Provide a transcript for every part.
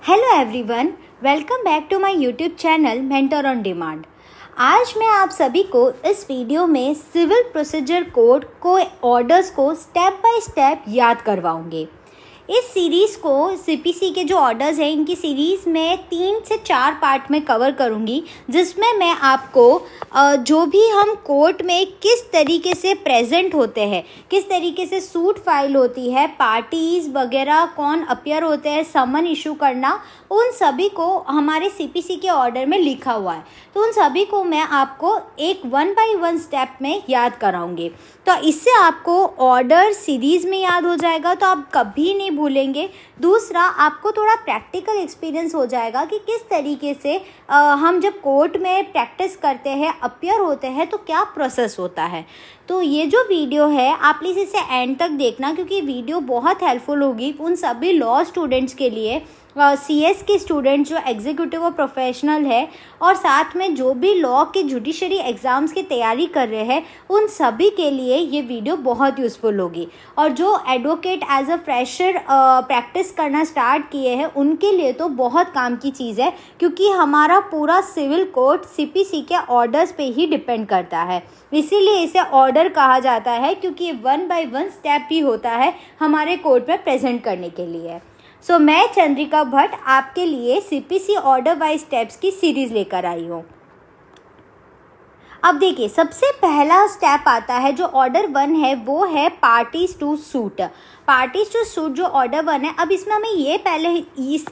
Hello everyone, welcome back to my YouTube channel mentor on demand. आज मैं आप सभी को इस वीडियो में सिविल प्रोसीजर कोड को ऑर्डर्स को स्टेप बाय स्टेप याद करवाऊंगी। इस सीरीज़ को सीपीसी के जो ऑर्डर्स हैं इनकी सीरीज़ में 3 से 4 पार्ट में कवर करूंगी, जिसमें मैं आपको जो भी हम कोर्ट में किस तरीके से प्रेजेंट होते हैं, किस तरीके से सूट फाइल होती है, पार्टीज़ वगैरह कौन अपीयर होते हैं, समन इशू करना, उन सभी को हमारे सीपीसी के ऑर्डर में लिखा हुआ है। तो उन सभी को मैं आपको एक 1 बाय 1 स्टेप में याद कराऊंगी। तो इससे आपको ऑर्डर सीरीज़ में याद हो जाएगा, तो आप कभी नहीं भूलेंगे। दूसरा, आपको थोड़ा प्रैक्टिकल एक्सपीरियंस हो जाएगा कि किस तरीके से हम जब कोर्ट में प्रैक्टिस करते हैं, अपीयर होते हैं, तो क्या प्रोसेस होता है। तो ये जो वीडियो है आप प्लीज़ इसे एंड तक देखना, क्योंकि वीडियो बहुत हेल्पफुल होगी उन सभी लॉ स्टूडेंट्स के लिए, सीएस के स्टूडेंट जो एग्जीक्यूटिव और प्रोफेशनल है, और साथ में जो भी लॉ के जुडिशरी एग्ज़ाम्स की तैयारी कर रहे हैं, उन सभी के लिए ये वीडियो बहुत यूज़फुल होगी। और जो advocate as a fresher practice करना स्टार्ट किए हैं उनके लिए तो बहुत काम की चीज़ है, क्योंकि हमारा पूरा सिविल कोर्ट सीपीसी के ऑर्डर्स पे ही डिपेंड करता है। इसीलिए इसे ऑर्डर कहा जाता है, क्योंकि ये 1 बाय 1 स्टेप ही होता है हमारे कोर्ट में प्रेजेंट करने के लिए। मैं चंद्रिका भट्ट आपके लिए सीपीसी ऑर्डर वाइज स्टेप्स की सीरीज लेकर आई हूँ। अब देखिए, सबसे पहला स्टेप आता है जो ऑर्डर 1 है, वो है parties to suit. Parties to suit जो ऑर्डर 1 है, अब इसमें हमें ये पहले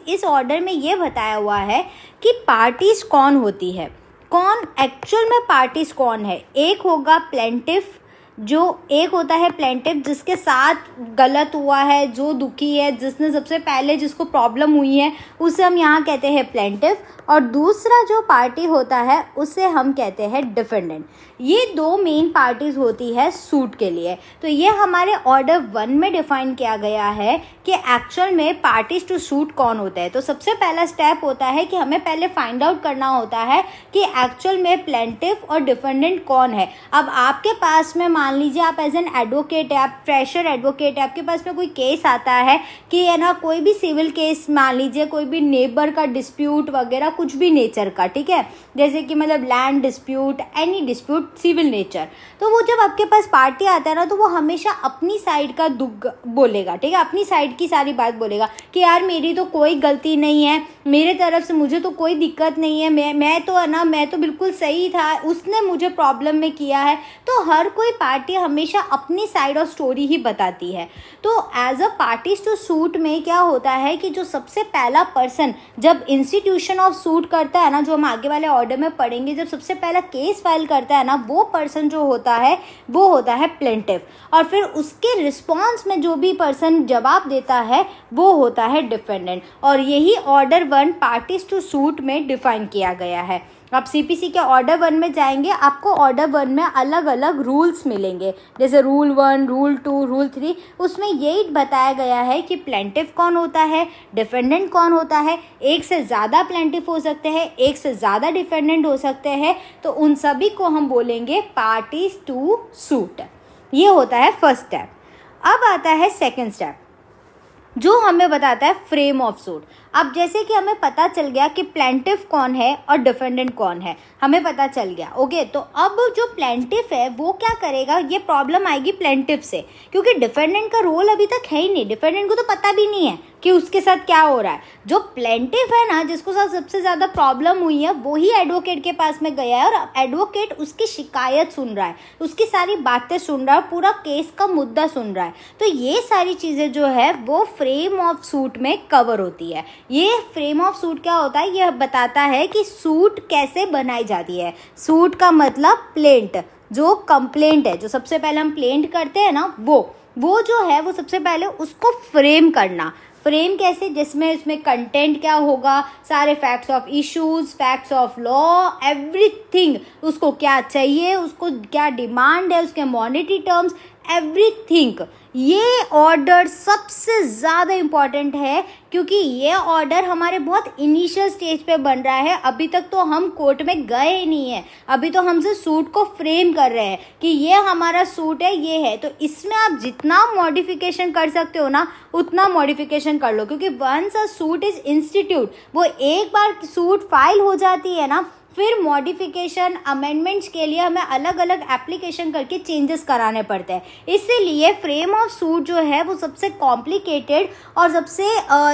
इस ऑर्डर में ये बताया हुआ है कि पार्टीज कौन होती है, कौन एक्चुअल में पार्टीज कौन है। एक होगा प्लेंटिफ, जो एक होता है प्लेंटिफ जिसके साथ गलत हुआ है, जो दुखी है, जिसने सबसे पहले जिसको प्रॉब्लम हुई है, उसे हम यहाँ कहते हैं प्लेंटिफ। और दूसरा जो पार्टी होता है उसे हम कहते हैं डिफेंडेंट। ये 2 मेन पार्टीज होती है सूट के लिए। तो ये हमारे ऑर्डर 1 में डिफाइन किया गया है कि एक्चुअल में पार्टीज टू सूट कौन होता है। तो सबसे पहला स्टेप होता है कि हमें पहले फाइंड आउट करना होता है कि एक्चुअल में प्लेंटिफ और डिफेंडेंट कौन है। अब आपके पास में मान लीजिए आप एज एन एडवोकेट है, आप फ्रेशर एडवोकेट है, आपके पास में कोई केस आता है कि है ना, कोई भी सिविल केस, मान लीजिए कोई भी नेबर का डिस्प्यूट वगैरह, कुछ भी नेचर का, ठीक है, जैसे कि मतलब land dispute, any dispute civil nature. तो वो जब आपके पास पार्टी आता है ना, तो वो हमेशा अपनी साइड का दुख बोलेगा, ठीक है, अपनी साइड की सारी बात बोलेगा कि यार मेरी तो कोई गलती नहीं है, मेरे तरफ से मुझे तो कोई दिक्कत नहीं है, मैं तो है ना, मैं तो बिल्कुल सही था, उसने मुझे प्रॉब्लम में किया है। तो हर कोई पार्टी हमेशा अपनी साइड और स्टोरी ही बताती है। तो as a parties to suit में क्या होता है कि जो सबसे पहला पर्सन जब इंस्टीट्यूशन ऑफ सूट करता है ना, जो हम आगे वाले ऑर्डर में पढ़ेंगे, जब सबसे पहला केस फाइल करता है ना, वो पर्सन जो होता है वो होता है प्लेंटिफ। और फिर उसके रिस्पॉन्स में जो भी पर्सन जवाब देता है वो होता है डिफेंडेंट। और यही ऑर्डर 1 पार्टीज टू सूट में डिफाइन किया गया है। आप सीपीसी के ऑर्डर 1 में जाएंगे, आपको ऑर्डर 1 में अलग अलग रूल्स मिलेंगे, जैसे रूल 1, रूल 2, रूल 3। उसमें यही बताया गया है कि प्लेंटिफ कौन होता है, डिफेंडेंट कौन होता है। एक से ज़्यादा प्लेंटिफ हो सकते हैं, एक से ज़्यादा डिफेंडेंट हो सकते हैं, तो उन सभी को हम बोलेंगे पार्टीज टू सूट। ये होता है फर्स्ट स्टेप। अब आता है सेकेंड स्टेप, जो हमें बताता है फ्रेम ऑफ सूट। अब जैसे कि हमें पता चल गया कि प्लेंटिफ कौन है और डिफेंडेंट कौन है, हमें पता चल गया, ओके। तो अब जो प्लेंटिफ है वो क्या करेगा, ये प्रॉब्लम आएगी प्लेंटिफ से, क्योंकि डिफेंडेंट का रोल अभी तक है ही नहीं, डिफेंडेंट को तो पता भी नहीं है कि उसके साथ क्या हो रहा है। जो प्लेंटिफ है ना, जिसको साथ सबसे ज़्यादा प्रॉब्लम हुई है, वही एडवोकेट के पास में गया है, और एडवोकेट उसकी शिकायत सुन रहा है, उसकी सारी बातें सुन रहा है, पूरा केस का मुद्दा सुन रहा है। तो ये सारी चीज़ें जो है वो फ्रेम ऑफ सूट में कवर होती है। ये फ्रेम ऑफ सूट क्या होता है, यह बताता है कि सूट कैसे बनाई जाती है। सूट का मतलब प्लेंट, जो कंप्लेंट है, जो सबसे पहले हम प्लेंट करते हैं ना, वो जो है वो सबसे पहले उसको फ्रेम करना। फ्रेम कैसे, जिसमें इसमें कंटेंट क्या होगा, सारे facts of issues, facts of law, everything, उसको क्या चाहिए, उसको क्या डिमांड है, उसके मॉनेटरी टर्म्स, एवरीथिंग। ये ऑर्डर सबसे ज़्यादा इम्पॉर्टेंट है क्योंकि ये ऑर्डर हमारे बहुत इनिशियल स्टेज पे बन रहा है। अभी तक तो हम कोर्ट में गए ही नहीं है, अभी तो हमसे सूट को फ्रेम कर रहे हैं कि ये हमारा सूट है, ये है। तो इसमें आप जितना मॉडिफिकेशन कर सकते हो ना उतना मॉडिफिकेशन कर लो, क्योंकि once a suit is institute, वो एक बार सूट फाइल हो जाती है ना, फिर मॉडिफिकेशन अमेंडमेंट्स के लिए हमें अलग अलग एप्लीकेशन करके चेंजेस कराने पड़ते हैं। इसीलिए फ्रेम ऑफ सूट जो है वो सबसे कॉम्प्लिकेटेड और सबसे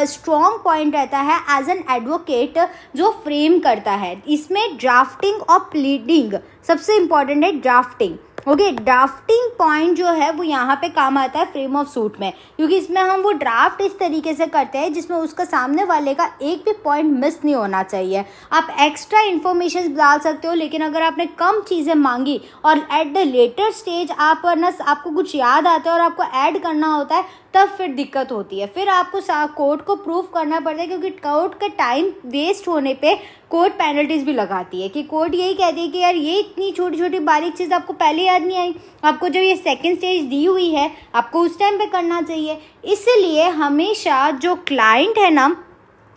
स्ट्रॉन्ग पॉइंट रहता है एज एन एडवोकेट जो फ्रेम करता है। इसमें ड्राफ्टिंग और प्लीडिंग सबसे इम्पॉर्टेंट है, ड्राफ्टिंग। ओके, ड्राफ्टिंग पॉइंट जो है वो यहाँ पे काम आता है फ्रेम ऑफ सूट में, क्योंकि इसमें हम वो ड्राफ्ट इस तरीके से करते हैं जिसमें उसका सामने वाले का एक भी पॉइंट मिस नहीं होना चाहिए। आप एक्स्ट्रा इन्फॉर्मेशन डाल सकते हो, लेकिन अगर आपने कम चीज़ें मांगी और एट द लेटर स्टेज आपको कुछ याद आता है और आपको ऐड करना होता है, तब फिर दिक्कत होती है। फिर आपको कोर्ट को प्रूफ करना पड़ता है, क्योंकि कोर्ट का टाइम वेस्ट होने पे कोर्ट पेनल्टीज भी लगाती है कि कोर्ट यही कहती है कि यार ये इतनी छोटी छोटी बारीक चीज़ आपको पहले याद नहीं आई, आपको जब ये सेकंड स्टेज दी हुई है आपको उस टाइम पे करना चाहिए। इसलिए हमेशा जो क्लाइंट है ना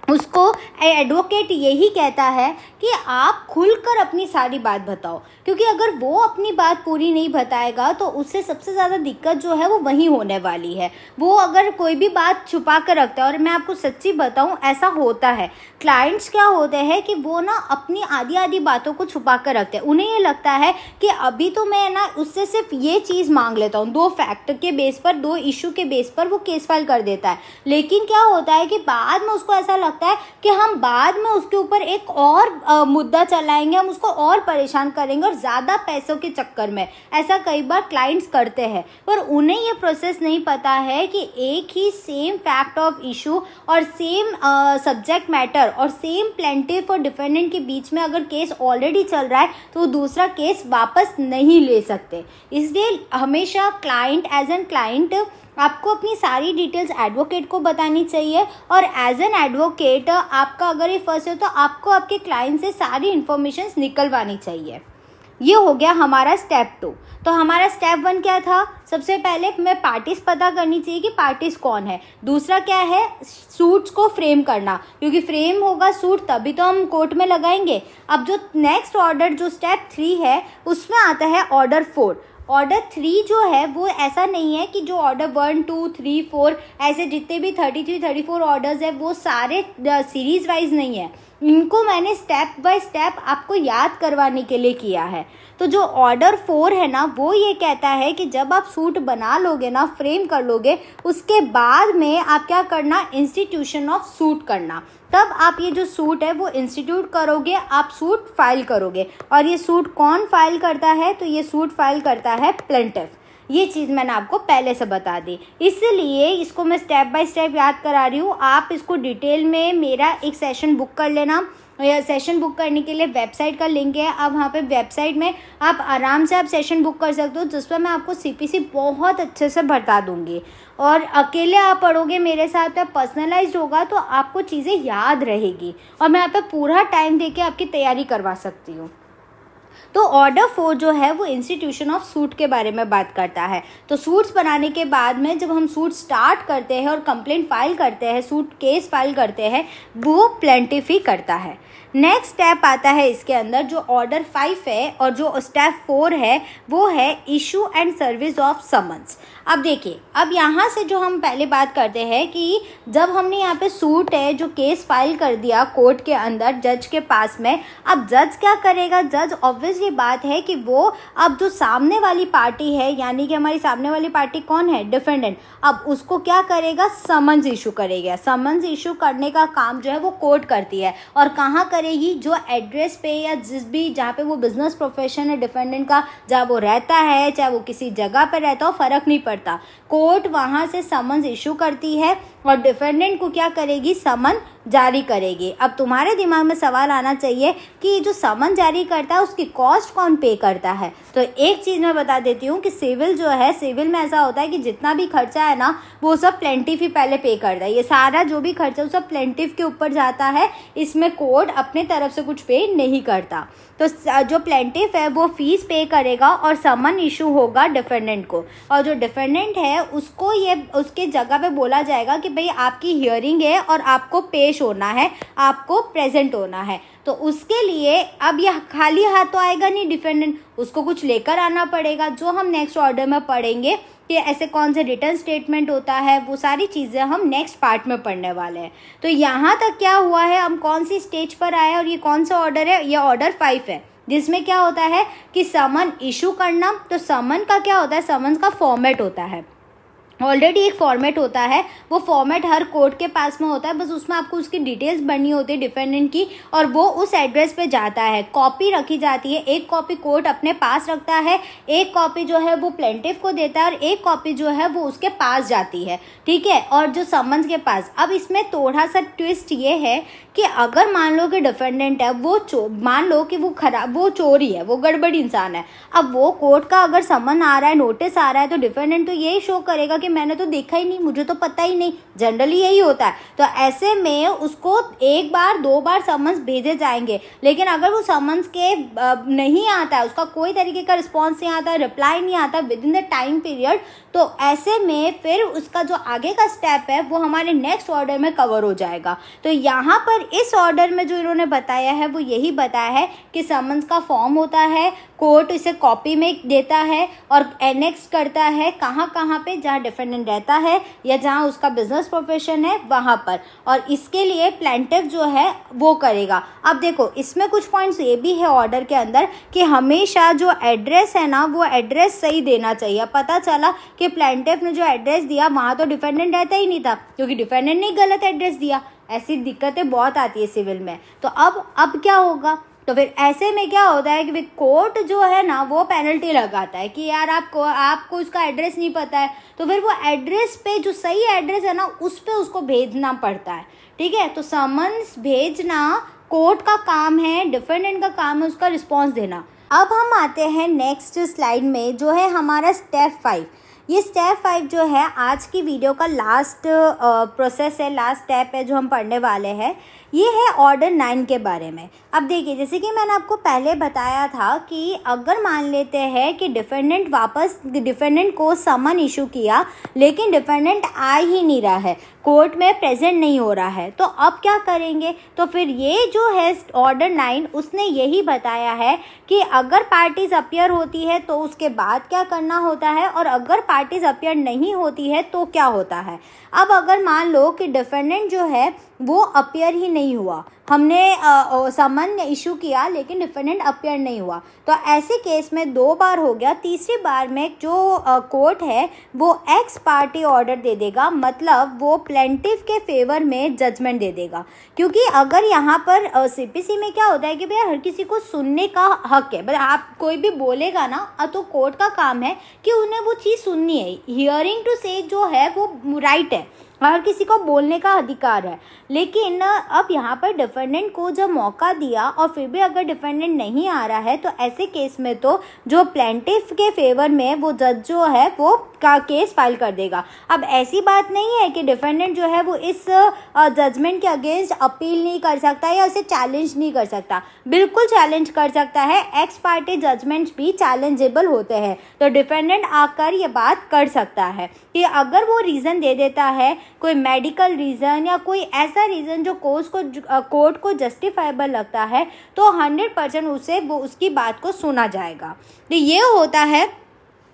उसको एडवोकेट यही कहता है कि आप खुलकर अपनी सारी बात बताओ, क्योंकि अगर वो अपनी बात पूरी नहीं बताएगा तो उससे सबसे ज़्यादा दिक्कत जो है वो वहीं होने वाली है। वो अगर कोई भी बात छुपा कर रखता है, और मैं आपको सच्ची बताऊं ऐसा होता है, क्लाइंट्स क्या होते हैं कि वो ना अपनी आधी आधी बातों को छुपा कर रखते हैं। उन्हें ये लगता है कि अभी तो मैं ना उससे सिर्फ ये चीज़ मांग लेता हूँ, 2 फैक्ट के बेस पर, 2 इशू के बेस पर वो केस फाइल कर देता है। लेकिन क्या होता है कि बाद में उसको ऐसा लगता है कि हम बाद में उसके ऊपर एक और मुद्दा चलाएंगे, हम उसको और परेशान करेंगे, और ज़्यादा पैसों के चक्कर में ऐसा कई बार क्लाइंट्स करते हैं। पर उन्हें ये प्रोसेस नहीं पता है कि एक ही सेम फैक्ट ऑफ इशू और सेम सब्जेक्ट मैटर और सेम प्लेंटिफ और डिफेंडेंट के बीच में अगर केस ऑलरेडी चल रहा है तो वो दूसरा केस वापस नहीं ले सकते। इसलिए हमेशा क्लाइंट एज एन क्लाइंट आपको अपनी सारी डिटेल्स एडवोकेट को बतानी चाहिए, और एज एन एडवोकेट आपका अगर ये फर्स्ट है तो आपको आपके क्लाइंट से सारी इन्फॉर्मेशन निकलवानी चाहिए। ये हो गया हमारा स्टेप 2। तो हमारा स्टेप 1 क्या था? सबसे पहले हमें पार्टीज पता करनी चाहिए कि पार्टीज कौन है। दूसरा क्या है? सूट्स को फ्रेम करना, क्योंकि फ्रेम होगा सूट तभी तो हम कोर्ट में लगाएंगे। अब जो नेक्स्ट ऑर्डर जो स्टेप 3 है उसमें आता है ऑर्डर 4। ऑर्डर 3 जो है वो ऐसा नहीं है कि जो ऑर्डर 1 2 3 4 ऐसे जितने भी 33 34 ऑर्डर्स है वो सारे सीरीज वाइज नहीं है। इनको मैंने स्टेप बाय स्टेप आपको याद करवाने के लिए किया है। तो जो ऑर्डर 4 है ना वो ये कहता है कि जब आप सूट बना लोगे ना, फ्रेम कर लोगे, उसके बाद में आप क्या करना, इंस्टीट्यूशन ऑफ सूट करना। तब आप ये जो सूट है वो इंस्टीट्यूट करोगे, आप सूट फाइल करोगे। और ये सूट कौन फाइल करता है? तो ये सूट फाइल करता है प्लेंटिफ। ये चीज़ मैंने आपको पहले से बता दी, इसलिए इसको मैं स्टेप बाय स्टेप याद करा रही हूँ। आप इसको डिटेल में मेरा एक सेशन बुक कर लेना। सेशन बुक करने के लिए वेबसाइट का लिंक है, अब वहाँ पे वेबसाइट में आप आराम से आप सेशन बुक कर सकते हो, जिस पर मैं आपको सीपीसी बहुत अच्छे से बता दूँगी। और अकेले आप पढ़ोगे मेरे साथ, तो पर्सनलाइज्ड होगा तो आपको चीज़ें याद रहेगी, और मैं यहाँ पे पूरा टाइम देके आपकी तैयारी करवा सकती हूँ। तो ऑर्डर 4 जो है वो इंस्टीट्यूशन ऑफ सूट के बारे में बात करता है। तो सूट्स बनाने के बाद में जब हम सूट स्टार्ट करते हैं और कंप्लेंट फाइल करते हैं, सूट केस फाइल करते हैं, वो प्लेंटिफ ही करता है। नेक्स्ट स्टेप आता है इसके अंदर जो ऑर्डर 5 है, और जो स्टेप 4 है वो है issue and service of summons. अब देखिए, अब यहाँ से जो हम पहले बात करते हैं कि जब हमने यहाँ पे सूट है जो केस फाइल कर दिया कोर्ट के अंदर जज के पास में, अब जज क्या करेगा? जज ऑब्वियसली बात है कि वो अब जो सामने वाली पार्टी है, यानी कि हमारी सामने वाली पार्टी कौन है? डिफेंडेंट। अब उसको क्या करेगा? समन्स इशू करेगा। समन्स इशू करने का काम जो है वो कोर्ट करती है, और कहाँ करेगी? जो एड्रेस पे या जिस भी जहाँ पे वो बिजनेस प्रोफेशन है डिफेंडेंट का, जहाँ वो रहता है, चाहे वो किसी जगह पे रहता हो, फर्क नहीं पड़ता, कोर्ट वहाँ से समन्स इशू करती है और डिफेंडेंट को क्या करेगी? समन जारी करेगी। अब तुम्हारे दिमाग में सवाल आना चाहिए कि जो समन जारी करता है उसकी कॉस्ट कौन पे करता है। तो एक चीज़ मैं बता देती हूँ कि सिविल जो है, सिविल में ऐसा होता है कि जितना भी खर्चा है ना वो सब प्लेंटिफ ही पहले पे करता है। ये सारा जो भी खर्चा वो सब प्लेंटिफ के ऊपर जाता है, इसमें कोर्ट अपने तरफ से कुछ पे नहीं करता। तो जो प्लेंटिफ है वो फीस पे करेगा और समन इशू होगा डिफेंडेंट को, और जो डिफेंडेंट है उसको ये उसके जगह पे बोला जाएगा कि भाई आपकी हियरिंग है और आपको पेश होना है, आपको प्रेजेंट होना है। तो उसके लिए अब यह खाली हाथ तो आएगा नहीं डिफेंडेंट, उसको कुछ लेकर आना पड़ेगा, जो हम नेक्स्ट ऑर्डर में पढ़ेंगे कि ऐसे कौन से रिटर्न स्टेटमेंट होता है, वो सारी चीज़ें हम नेक्स्ट पार्ट में पढ़ने वाले हैं। तो यहाँ तक क्या हुआ है, हम कौन सी स्टेज पर आए और ये कौन सा ऑर्डर है, ये ऑर्डर 5 है, जिसमें क्या होता है कि समन इशू करना। तो समन का क्या होता है, समन का फॉर्मेट होता है, ऑलरेडी एक फॉर्मेट होता है, वो फॉर्मेट हर कोर्ट के पास में होता है, बस उसमें आपको उसकी डिटेल्स भरनी होती है डिफेंडेंट की, और वो उस एड्रेस पे जाता है, कॉपी रखी जाती है, एक कॉपी कोर्ट अपने पास रखता है, एक कॉपी जो है वो प्लेंटिफ को देता है और एक कॉपी जो है वो उसके पास जाती है, ठीक है, और जो समन्स के पास। अब इसमें थोड़ा सा ट्विस्ट ये है कि अगर मान लो कि डिफेंडेंट है वो मान लो कि वो चोरी है, वो गड़बड़ी इंसान है, अब वो कोर्ट का अगर समन आ रहा है, नोटिस आ रहा है, तो डिफेंडेंट तो यही शो करेगा कि मैंने तो देखा ही नहीं, मुझे तो पता ही नहीं, जनरली यही होता है। तो ऐसे में उसको एक बार 2 बार समन्स भेजे जाएंगे, लेकिन अगर वो समन्स के नहीं आता है, उसका कोई तरीके का रिस्पॉन्स नहीं आता, रिप्लाई नहीं आता with in the time period, तो ऐसे में फिर उसका जो आगे का स्टेप है वो हमारे नेक्स्ट ऑर्डर में कवर हो जाएगा। तो यहाँ पर इस ऑर्डर में जो इन्होंने बताया है वो यही बताया है कि समन्स का फॉर्म होता है, कोर्ट इसे कॉपी में देता है और एनेक्स करता है कहाँ कहाँ पे, जहाँ डिफेंडेंट रहता है या जहाँ उसका बिजनेस प्रोफेशन है वहाँ पर, और इसके लिए प्लेंटिफ जो है वो करेगा। अब देखो इसमें कुछ पॉइंट्स ये भी है ऑर्डर के अंदर कि हमेशा जो एड्रेस है ना वो एड्रेस सही देना चाहिए। पता चला कि प्लेंटिफ ने जो एड्रेस दिया वहाँ तो डिफेंडेंट रहता ही नहीं था, क्योंकि डिफेंडेंट ने गलत एड्रेस दिया। ऐसी दिक्कतें बहुत आती है सिविल में। तो अब क्या होगा, तो फिर ऐसे में क्या होता है कि कोर्ट जो है ना वो पेनल्टी लगाता है कि यार आपको उसका एड्रेस नहीं पता है, तो फिर वो एड्रेस पे जो सही एड्रेस है ना उस पे उसको भेजना पड़ता है, ठीक है। तो समन्स भेजना कोर्ट का काम है, डिफेंडेंट का काम है उसका रिस्पॉन्स देना। अब हम आते हैं नेक्स्ट स्लाइड में, जो है हमारा स्टेप 5। ये स्टेप 5 जो है आज की वीडियो का लास्ट प्रोसेस है, लास्ट स्टेप है जो हम पढ़ने वाले हैं। ये है ऑर्डर 9 के बारे में। अब देखिए, जैसे कि मैंने आपको पहले बताया था कि अगर मान लेते हैं कि डिफेंडेंट को समन इशू किया लेकिन डिफेंडेंट आ ही नहीं रहा है, कोर्ट में प्रेजेंट नहीं हो रहा है, तो अब क्या करेंगे। तो फिर ये जो है ऑर्डर 9 उसने यही बताया है कि अगर पार्टीज अपीयर होती है तो उसके बाद क्या करना होता है, और अगर पार्टीज अपीयर नहीं होती है तो क्या होता है। अब अगर मान लो कि डिफेंडेंट जो है वो अपीयर ही नहीं हुआ, हमने समन इशू किया लेकिन डिफेंडेंट अपीयर नहीं हुआ, तो ऐसे केस में 2 बार हो गया, तीसरी बार में जो कोर्ट है वो एक्स पार्टी ऑर्डर दे देगा, मतलब वो प्लेंटिफ के फेवर में जजमेंट दे देगा। क्योंकि अगर यहाँ पर सीपीसी में क्या होता है कि भैया हर किसी को सुनने का हक है, मतलब आप कोई भी बोलेगा ना तो कोर्ट का काम है कि उन्हें वो चीज़ सुननी है। हियरिंग टू से जो है वो राइट है, हर किसी को बोलने का अधिकार है। लेकिन अब यहाँ पर डिफेंडेंट को जब मौका दिया और फिर भी अगर डिफेंडेंट नहीं आ रहा है, तो ऐसे केस में तो जो प्लेंटिफ के फेवर में वो जज जो है वो का केस फाइल कर देगा। अब ऐसी बात नहीं है कि डिफेंडेंट जो है वो इस जजमेंट के अगेंस्ट अपील नहीं कर सकता या उसे चैलेंज नहीं कर सकता, बिल्कुल चैलेंज कर सकता है। एक्स पार्टी जजमेंट्स भी चैलेंजेबल होते हैं, तो डिफेंडेंट आकर ये बात कर सकता है कि अगर वो रीज़न दे देता है, कोई मेडिकल रीज़न या कोई ऐसा रीज़न जो कोर्ट को जस्टिफाइबल लगता है, तो 100% उसे वो उसकी बात को सुना जाएगा। तो ये होता है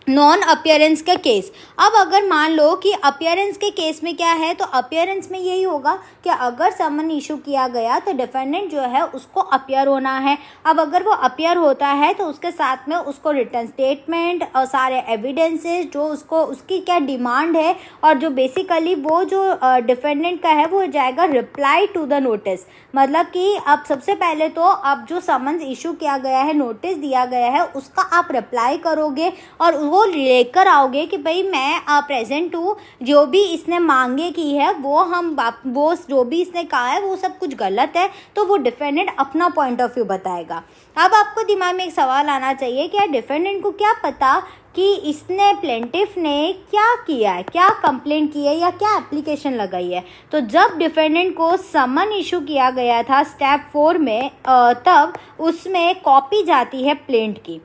नॉन अपीयरेंस का केस। अब अगर मान लो कि अपीयरेंस के केस में क्या है, तो अपीयरेंस में यही होगा कि अगर समन इशू किया गया तो डिफेंडेंट जो है उसको अपीयर होना है। अब अगर वो अपीयर होता है तो उसके साथ में उसको रिटर्न स्टेटमेंट और सारे एविडेंसेस जो उसकी क्या डिमांड है, और जो बेसिकली वो जो डिफेंडेंट का है वो जाएगा रिप्लाई टू द नोटिस। मतलब कि अब सबसे पहले तो अब जो समन्स इशू किया गया है, नोटिस दिया गया है, उसका आप रिप्लाई करोगे और वो लेकर आओगे कि भाई मैं प्रेजेंट हूँ, जो भी इसने मांगे की है वो जो भी इसने कहा है वो सब कुछ गलत है, तो वो डिफेंडेंट अपना पॉइंट ऑफ व्यू बताएगा। अब आपको दिमाग में एक सवाल आना चाहिए कि यार डिफेंडेंट को क्या पता कि इसने प्लेंटिफ ने क्या किया है, क्या कंप्लेंट की है या क्या एप्लीकेशन लगाई है। तो जब डिफेंडेंट को समन इशू किया गया था स्टेप 4 में, तब उसमें कॉपी जाती है प्लेंट की,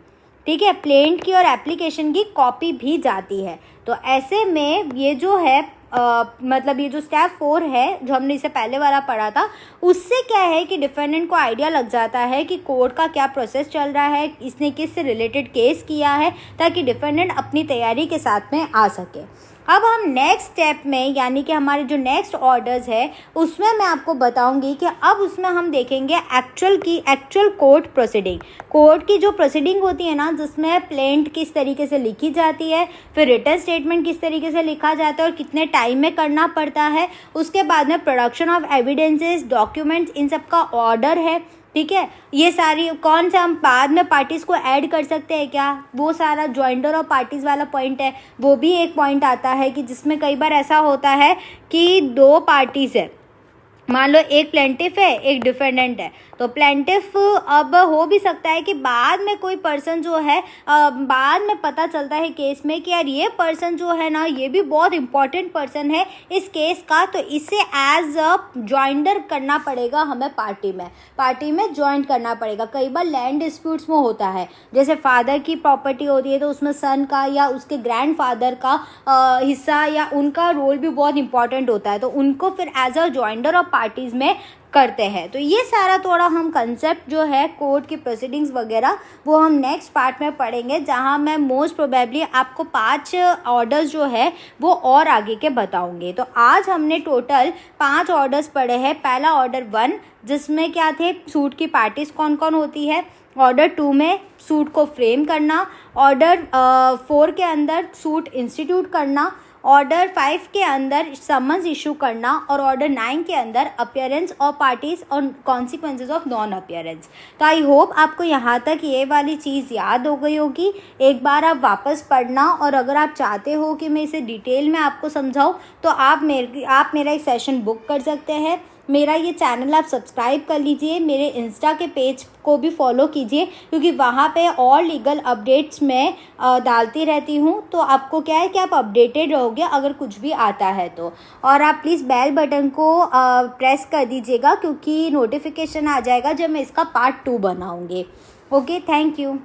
ठीक है, प्लेंट की और एप्लीकेशन की कॉपी भी जाती है। तो ऐसे में ये जो है मतलब ये जो स्टेप 4 है जो हमने इसे पहले वाला पढ़ा था, उससे क्या है कि डिफेंडेंट को आइडिया लग जाता है कि कोर्ट का क्या प्रोसेस चल रहा है, इसने किस से रिलेटेड केस किया है, ताकि डिफेंडेंट अपनी तैयारी के साथ में आ सके। अब हम नेक्स्ट स्टेप में यानी कि हमारे जो नेक्स्ट ऑर्डर्स है उसमें मैं आपको बताऊंगी कि अब उसमें हम देखेंगे एक्चुअल कोर्ट प्रोसीडिंग। कोर्ट की जो प्रोसीडिंग होती है ना, जिसमें प्लेंट किस तरीके से लिखी जाती है, फिर रिटन स्टेटमेंट किस तरीके से लिखा जाता है और कितने टाइम में करना पड़ता है, उसके बाद में प्रोडक्शन ऑफ एविडेंसेस, डॉक्यूमेंट्स, इन सब का ऑर्डर है, ठीक है। ये सारी कौन सा हम बाद में पार्टीज को ऐड कर सकते हैं क्या, वो सारा जॉइंडर और पार्टीज वाला पॉइंट है, वो भी एक पॉइंट आता है कि जिसमें कई बार ऐसा होता है कि दो पार्टीज है, मान लो एक प्लेंटिफ है एक डिफेंडेंट है, तो प्लेंटिफ अब हो भी सकता है कि बाद में कोई पर्सन जो है बाद में पता चलता है केस में कि यार ये पर्सन जो है ना ये भी बहुत इंपॉर्टेंट पर्सन है इस केस का, तो इसे एज अ ज्वाइंडर करना पड़ेगा, हमें पार्टी में ज्वाइन करना पड़ेगा। कई बार लैंड डिस्प्यूट्स में होता है, जैसे फादर की प्रॉपर्टी होती है तो उसमें सन का या उसके ग्रैंडफादर का हिस्सा या उनका रोल भी बहुत इंपॉर्टेंट होता है, तो उनको फिर एज अ ज्वाइंडर और पार्टीज में करते हैं। तो ये सारा थोड़ा हम कंसेप्ट जो है कोर्ट की प्रोसीडिंग्स वगैरह वो हम नेक्स्ट पार्ट में पढ़ेंगे, जहां मैं मोस्ट प्रोबेबली आपको 5 ऑर्डर्स जो है वो और आगे के बताऊंगे। तो आज हमने टोटल 5 ऑर्डर्स पढ़े हैं। पहला ऑर्डर 1 जिसमें क्या थे, सूट की पार्टीज कौन कौन होती है। ऑर्डर 2 में सूट को फ्रेम करना। ऑर्डर 4 के अंदर सूट इंस्टीट्यूट करना। ऑर्डर 5 के अंदर समन्स इशू करना और ऑर्डर 9 के अंदर अपीयरेंस और पार्टीज और कॉन्सिक्वेंसेज ऑफ नॉन अपीयरेंस। तो आई होप आपको यहाँ तक ये वाली चीज़ याद हो गई होगी। एक बार आप वापस पढ़ना, और अगर आप चाहते हो कि मैं इसे डिटेल में आपको समझाऊँ तो आप मेरा एक सेशन बुक कर सकते हैं। मेरा ये चैनल आप सब्सक्राइब कर लीजिए, मेरे इंस्टा के पेज को भी फॉलो कीजिए, क्योंकि वहाँ पे और लीगल अपडेट्स मैं डालती रहती हूँ। तो आपको क्या है कि आप अपडेटेड रहोगे अगर कुछ भी आता है तो। और आप प्लीज़ बेल बटन को प्रेस कर दीजिएगा, क्योंकि नोटिफिकेशन आ जाएगा जब मैं इसका पार्ट 2 बनाऊँगी। Okay, thank you.